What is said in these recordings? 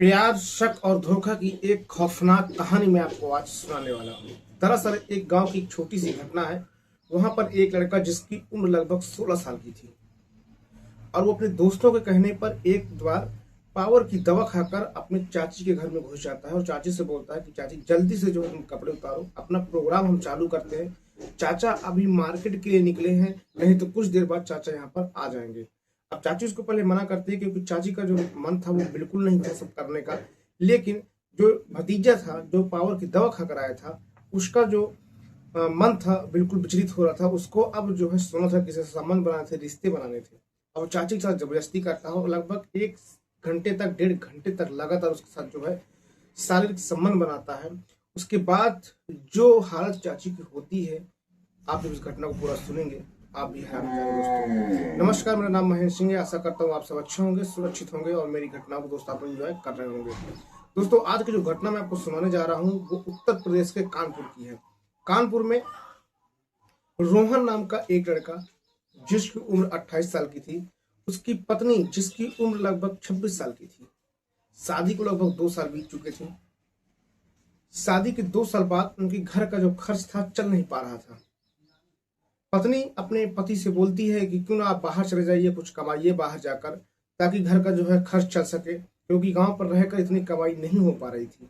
प्यार, शक और धोखा की एक खौफनाक कहानी मैं आपको आज सुनाने वाला हूँ। दरअसल एक गांव की एक छोटी सी घटना है। वहां पर एक लड़का जिसकी उम्र लगभग 16 साल की थी और वो अपने दोस्तों के कहने पर एक बार पावर की दवा खाकर अपने चाची के घर में घुस जाता है और चाची से बोलता है कि चाची जल्दी से जो तुम कपड़े उतारो, अपना प्रोग्राम हम चालू करते हैं। चाचा अभी मार्केट के लिए निकले हैं, नहीं तो कुछ देर बाद चाचा यहाँ पर आ जाएंगे। अब चाची उसको पहले मना करती है क्योंकि चाची का जो मन था वो बिल्कुल नहीं था सब करने का। लेकिन जो भतीजा था जो पावर की दवा खाकर आया था, उसका जो मन था बिल्कुल विचलित हो रहा था। उसको अब जो है सोना था, किसी से संबंध बनाने थे, रिश्ते बनाने थे और चाची के साथ जबरदस्ती करता है और लगभग 1 घंटे तक 1.5 घंटे तक लगातार उसके साथ जो है शारीरिक संबंध बनाता है। उसके बाद जो हालत चाची की होती है, आप जब इस घटना को पूरा सुनेंगे आप भी हैरान हो जाएंगे। दोस्तों नमस्कार, मेरा नाम महेंद्र सिंह है। आशा करता हूँ आप सब अच्छे होंगे, सुरक्षित होंगे और मेरी घटनाओं को दोस्तों आप एंजॉय कर रहे होंगे। दोस्तों आज की जो घटना मैं आपको सुनाने जा रहा हूँ वो उत्तर प्रदेश के कानपुर की है। कानपुर में रोहन नाम का एक लड़का जिसकी उम्र 28 साल की थी, उसकी पत्नी जिसकी उम्र लगभग 26 साल की थी। शादी को लगभग 2 साल बीत चुके थे। शादी के 2 साल बाद उनके घर का जो खर्च था चल नहीं पा रहा था। पत्नी अपने पति से बोलती है कि क्यों ना आप बाहर चले जाइए, कुछ कमाइए बाहर जाकर, ताकि घर का जो है खर्च चल सके, क्योंकि गांव पर रहकर इतनी कमाई नहीं हो पा रही थी।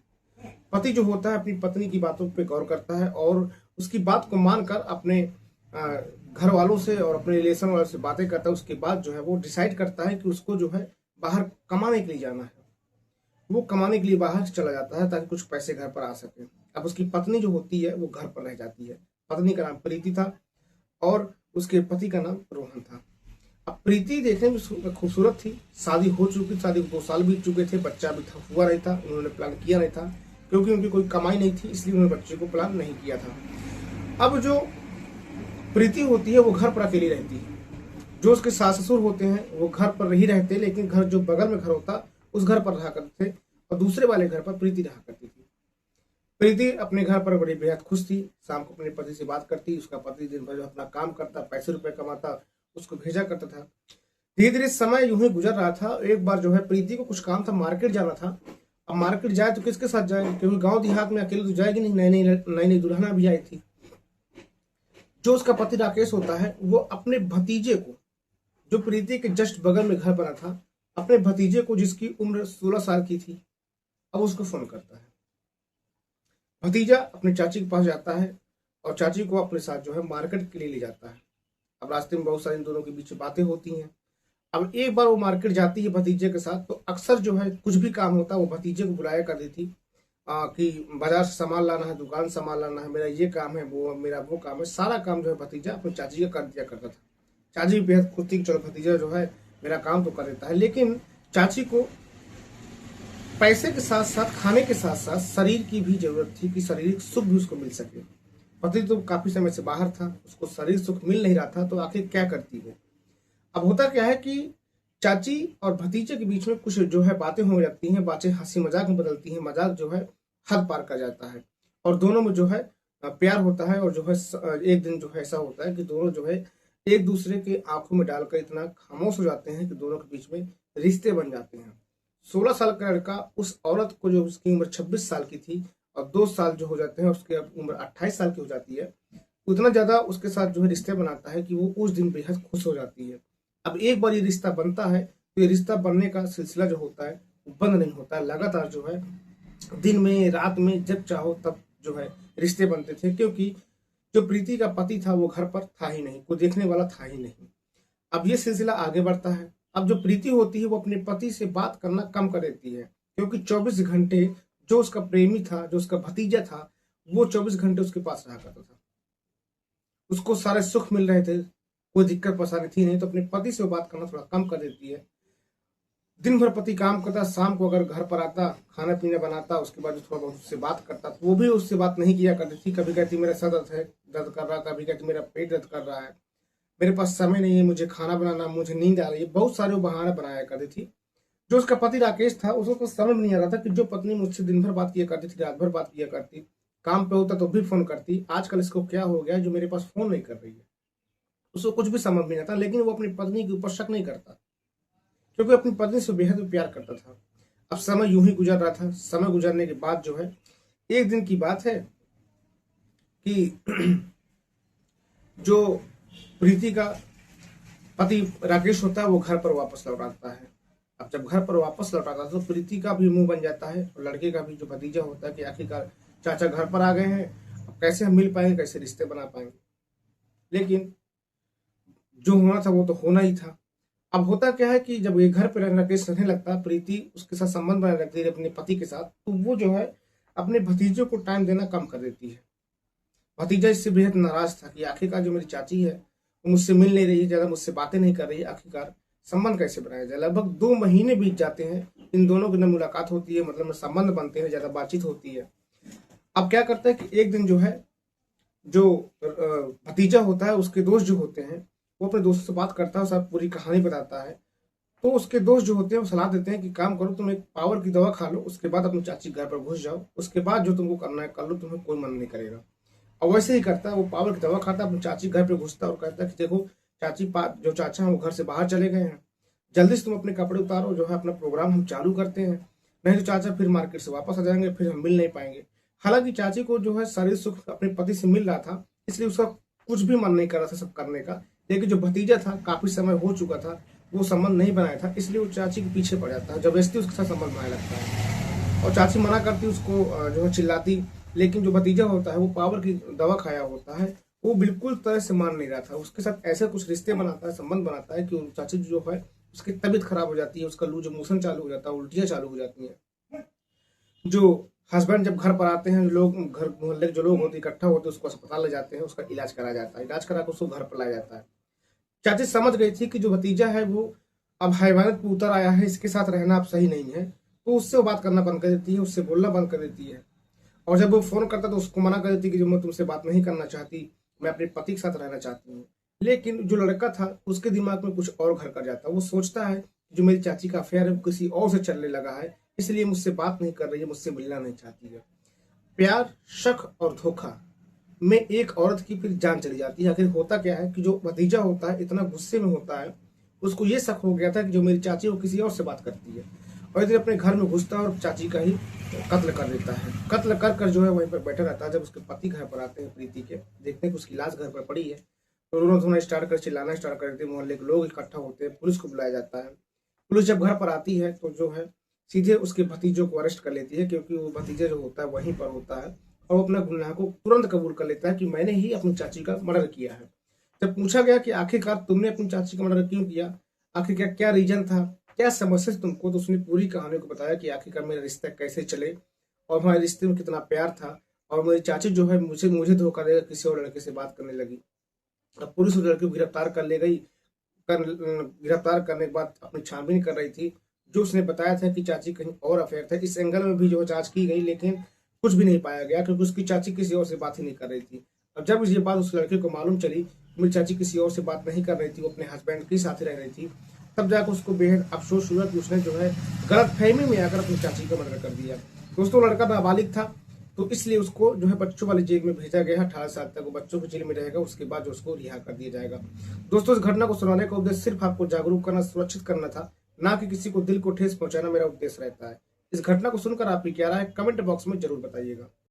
पति जो होता है अपनी पत्नी की बातों पे गौर करता है और उसकी बात को मानकर अपने घर वालों से और अपने रिलेशन वालों से बातें करता है। उसके बाद जो है वो डिसाइड करता है कि उसको जो है बाहर कमाने के लिए जाना है। वो कमाने के लिए बाहर चला जाता है ताकि कुछ पैसे घर पर आ सके। अब उसकी पत्नी जो होती है वो घर पर रह जाती है। पत्नी का नाम प्रीति था और उसके पति का नाम रोहन था। अब प्रीति देखने में खूबसूरत थी, शादी हो चुकी, शादी को 2 साल बीत चुके थे, बच्चा भी था हुआ नहीं था, उन्होंने प्लान किया नहीं था क्योंकि उनकी कोई कमाई नहीं थी, इसलिए उन्होंने बच्चे को प्लान नहीं किया था। अब जो प्रीति होती है वो घर पर अकेली रहती है। जो उसके सास ससुर होते हैं वो घर पर नहीं रहते, लेकिन घर जो बगल में घर होता उस घर पर रहा करते थे और दूसरे वाले घर पर प्रीति रहा करती थी। प्रीति अपने घर पर बड़ी बेहद खुश थी। शाम को अपने पति से बात करती, उसका पति दिन भर जो अपना काम करता, पैसे रुपए कमाता, उसको भेजा करता था। धीरे धीरे समय यूं ही गुजर रहा था। एक बार जो है प्रीति को कुछ काम था, मार्केट जाना था। अब मार्केट जाए तो किसके साथ जाए, क्योंकि गांव देहात में अकेले तो जाएगी नहीं, नई नई दुल्हना भी आई थी। जो उसका पति राकेश होता है वो अपने भतीजे को, जो प्रीति के जस्ट बगल में घर बना था, अपने भतीजे को जिसकी उम्र 16 साल की थी, अब उसको फोन करता है। भतीजा अपनी चाची के पास जाता है और चाची को अपने साथ जो है मार्केट के लिए ले जाता है। अब रास्ते में बहुत सारी इन दोनों के बीच बातें होती हैं। अब एक बार वो मार्केट जाती है भतीजे के साथ, तो अक्सर जो है कुछ भी काम होता है वो भतीजे को बुलाया करती थी कि बाजार से सामान लाना है, दुकान सामान लाना है, मेरा ये काम है, वो मेरा वो काम है। सारा काम जो है भतीजा अपनी चाची का कर दिया करता था। चाची भी बेहद खुश थी कि चलो भतीजा जो है मेरा काम तो कर देता है। लेकिन चाची को पैसे के साथ साथ, खाने के साथ साथ शरीर की भी जरूरत थी कि शारीरिक सुख भी उसको मिल सके। पति तो काफी समय से बाहर था, उसको शरीर सुख मिल नहीं रहा था, तो आखिर क्या करती है। अब होता क्या है कि चाची और भतीजे के बीच में कुछ जो है बातें हो जाती हैं, बातें हंसी मजाक में बदलती हैं, मजाक जो है हद पार कर जाता है और दोनों में जो है प्यार होता है। और जो है एक दिन जो है ऐसा होता है कि दोनों जो है एक दूसरे के आंखों में डालकर इतना खामोश हो जाते हैं कि दोनों के बीच में रिश्ते बन जाते हैं। 16 साल का लड़का उस औरत को, जो उसकी उम्र 26 साल की थी और 2 साल जो हो जाते हैं उसकी उम्र 28 साल की हो जाती है, उतना ज्यादा उसके साथ जो है रिश्ते बनाता है कि वो उस दिन बेहद खुश हो जाती है। अब एक बार ये रिश्ता बनता है तो ये रिश्ता बनने का सिलसिला जो होता है वो बंद नहीं होता है। लगातार जो है दिन में रात में जब चाहो तब जो है रिश्ते बनते थे, क्योंकि जो प्रीति का पति था वो घर पर था ही नहीं, कोई देखने वाला था ही नहीं। अब ये सिलसिला आगे बढ़ता है। अब जो प्रीति होती है वो अपने पति से बात करना कम कर देती है, क्योंकि 24 घंटे जो उसका प्रेमी था, जो उसका भतीजा था, वो 24 घंटे उसके पास रहा करता था। उसको सारे सुख मिल रहे थे, कोई दिक्कत परेशानी थी नहीं, तो अपने पति से वो बात करना थोड़ा कम कर देती है। दिन भर पति काम करता, शाम को अगर घर पर आता, खाना पीना बनाता, उसके बाद थोड़ा बहुत उससे बात करता, तो वो भी उससे बात नहीं किया करती थी। कभी कहती मेरा सर दर्द कर रहा, कभी कहती मेरा पेट दर्द कर रहा है, मेरे पास समय नहीं है, मुझे खाना बनाना, मुझे नींद आ रही है, बहुत सारे बहाने बनाया करती थी। जो उसका पति राकेश था उसको समझ नहीं आ रहा था कि जो पत्नी मुझसे दिन भर बात किया करती थी, रात भर बात किया करती, काम पे होता तो भी फोन करती, आजकल इसको क्या हो गया जो मेरे पास फोन नहीं कर रही है। उसको कुछ भी समझ नहीं आता, लेकिन वो अपनी पत्नी के ऊपर शक नहीं करता, क्योंकि अपनी पत्नी से बेहद प्यार करता था। अब समय यूं ही गुजर रहा था। समय गुजरने के बाद जो है, एक दिन की बात है कि जो प्रीति का पति राकेश होता है वो घर पर वापस लौट आता है। अब जब घर पर वापस लौट आता है तो प्रीति का भी मुंह बन जाता है और लड़के का भी, जो भतीजा होता है, कि आखिरकार चाचा घर पर आ गए हैं, अब कैसे हम मिल पाएंगे, कैसे रिश्ते बना पाएंगे। लेकिन जो होना था वो तो होना ही था। अब होता क्या है कि जब ये घर पर राकेश रहने लगता है, प्रीति उसके साथ संबंध बनाने लगती है अपने पति के साथ, तो वो जो है अपने भतीजों को टाइम देना कम कर देती है। भतीजा इससे बेहद नाराज था कि आखिरकार जो मेरी चाची है वो मुझसे मिल नहीं रही है, ज्यादा मुझसे बातें नहीं कर रही है, आखिरकार संबंध कैसे बनाया जाए। लगभग 2 महीने बीत जाते हैं, इन दोनों की न मुलाकात होती है, मतलब न संबंध बनते हैं, ज्यादा बातचीत होती है। अब क्या करता है कि एक दिन जो है, जो भतीजा होता है, उसके दोस्त जो होते हैं, वो अपने दोस्तों से बात करता है, सब पूरी कहानी बताता है। तो उसके दोस्त जो होते हैं वो सलाह देते हैं कि काम करो, तुम एक पावर की दवा खा लो, उसके बाद अपनी चाची घर पर घुस जाओ, उसके बाद जो तुमको करना है कर लो, तुम्हें कोई मन नहीं करेगा। और वैसे ही करता है, वो पावर की दवा खाता है, अपनी चाची घर पे घुसता है और कहता है कि देखो चाची, जो चाचा हैं वो घर से बाहर चले गए हैं, जल्दी से तुम अपने कपड़े उतारो, जो है अपना प्रोग्राम हम चालू करते हैं, नहीं तो चाचा फिर मार्केट से वापस आ जाएंगे, फिर हम मिल नहीं पाएंगे। हालांकि चाची को जो है शारीरिक सुख अपने पति से मिल रहा था, इसलिए उसका कुछ भी मन नहीं कर रहा था सब करने का। लेकिन जो भतीजा था, काफी समय हो चुका था, वो संबंध नहीं बनाया था, इसलिए वो चाची के पीछे पड़ जाता है, जबरदस्ती उसके साथ संबंध बनाने लगता है। और चाची मना करती, उसको जो है चिल्लाती, लेकिन जो भतीजा होता है वो पावर की दवा खाया होता है, वो बिल्कुल तरह से मान नहीं रहा था। उसके साथ ऐसे कुछ रिश्ते बनाता है, संबंध बनाता है कि चाची जो है उसकी तबीयत खराब हो जाती है, उसका लूज मोशन चालू हो जाता है, उल्टियां चालू हो जाती हैं। जो हस्बैंड जब घर पर आते हैं, लोग घर मोहल्ले के जो लोग होते इकट्ठा होते हैं, उसको अस्पताल ले जाते हैं, उसका इलाज कराया जाता है, इलाज करा कर उसको घर पर लाया जाता है। चाची समझ गई थी कि जो भतीजा है वो अब हैवानियत पे उतर आया है, इसके साथ रहना अब सही नहीं है, तो उससे वो बात करना बंद कर देती है, उससे बोलना बंद कर देती है। और जब वो फोन करता तो उसको मना कर देती कि जो मैं तुमसे बात नहीं करना चाहती, मैं अपने पति के साथ रहना चाहती हूँ। लेकिन जो लड़का था उसके दिमाग में कुछ और घर कर जाता, वो सोचता है जो मेरी चाची का अफेयर है वो किसी और से चलने लगा है, इसलिए मुझसे बात नहीं कर रही है, मुझसे मिलना नहीं चाहती है। प्यार, शक और धोखा में एक औरत की फिर जान चली जाती है। आखिर होता क्या है कि जो भतीजा होता है इतना गुस्से में होता है, उसको ये शक हो गया था कि जो मेरी चाची वो किसी और से बात करती है, और इधर अपने घर में घुसता है और चाची का ही कत्ल कर देता है। कत्ल कर कर जो है वहीं पर बैठा रहता है। जब उसके पति घर पर आते हैं प्रीति के, देखते हैं कि उसकी लाश घर पर पड़ी है, तो रोना धोना स्टार्ट कर, चिल्लाना स्टार्ट कर देते हैं, मोहल्ले के लोग इकट्ठा होते हैं, पुलिस को बुलाया जाता है। पुलिस जब घर पर आती है तो जो है सीधे उसके भतीजों को अरेस्ट कर लेती है, क्योंकि वो भतीजा जो होता है वहीं पर होता है, और वो अपना गुनाह को तुरंत कबूल कर लेता है कि मैंने ही अपनी चाची का मर्डर किया है। जब पूछा गया कि आखिरकार तुमने अपनी चाची का मर्डर क्यों किया, आखिरकार क्या रीजन था, क्या समस्या थी तुमको, तो उसने पूरी कहानी को बताया कि आखिरकार मेरा रिश्ता कैसे चले और हमारे रिश्ते में कितना प्यार था, और मेरी चाची जो है मुझे मुझे धोखा देकर किसी और लड़के से बात करने लगी। अब पुलिस उस लड़के को गिरफ्तार कर ले गई। गिरफ्तार करने के बाद अपनी छानबीन कर रही थी। जो उसने बताया था कि चाची कहीं और अफेयर था, इस एंगल में भी जो जांच की गई, लेकिन कुछ भी नहीं पाया गया, क्योंकि उसकी चाची किसी और से बात ही नहीं कर रही थी। अब जब ये बात उस लड़के को मालूम चली, मेरी चाची किसी और से बात नहीं कर रही थी, वो अपने हस्बैंड के साथ रह रही थी, तब जाकर उसको बेहद अफसोस हुआ कि उसने जो है गलत फहमी में आकर अपनी चाची का मर्डर कर दिया। दोस्तों, लड़का नाबालिग था, तो इसलिए उसको जो है बच्चों वाली जेल में भेजा गया। 18 साल तक वो बच्चों की जेल में रहेगा, उसके बाद जो उसको रिहा कर दिया जाएगा। दोस्तों, इस घटना को सुनाने का उद्देश्य सिर्फ आपको जागरूक करना, सुरक्षित करना था, ना कि किसी को दिल को ठेस पहुंचाना मेरा उद्देश्य रहता है। इस घटना को सुनकर आपकी क्या राय है, कमेंट बॉक्स में जरूर बताइएगा।